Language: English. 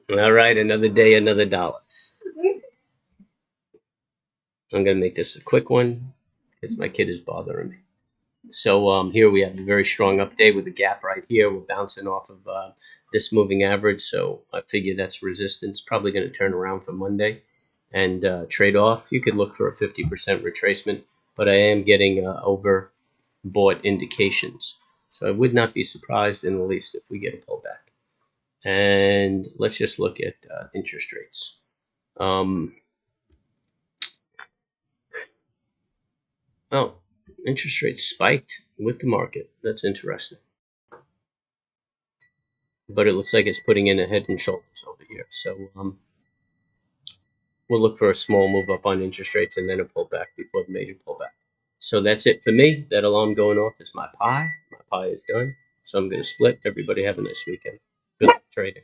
All right, another day, another dollar. I'm going to make this a quick one because my kid is bothering me. So here we have a very strong update with a gap right here. We're bouncing off of this moving average. So I figure that's resistance. Probably going to turn around for Monday and trade off. You could look for a 50% retracement, but I am getting overbought indications. So I would not be surprised in the least if we get a pullback. And let's just look at interest rates. Oh, interest rates spiked with the market. That's interesting. But it looks like it's putting in a head and shoulders over here. So we'll look for a small move up on interest rates and then a pullback before the major pullback. So that's it for me. That alarm going off is my pie. My pie is done. So I'm going to split. Everybody have a nice weekend. Good luck trading.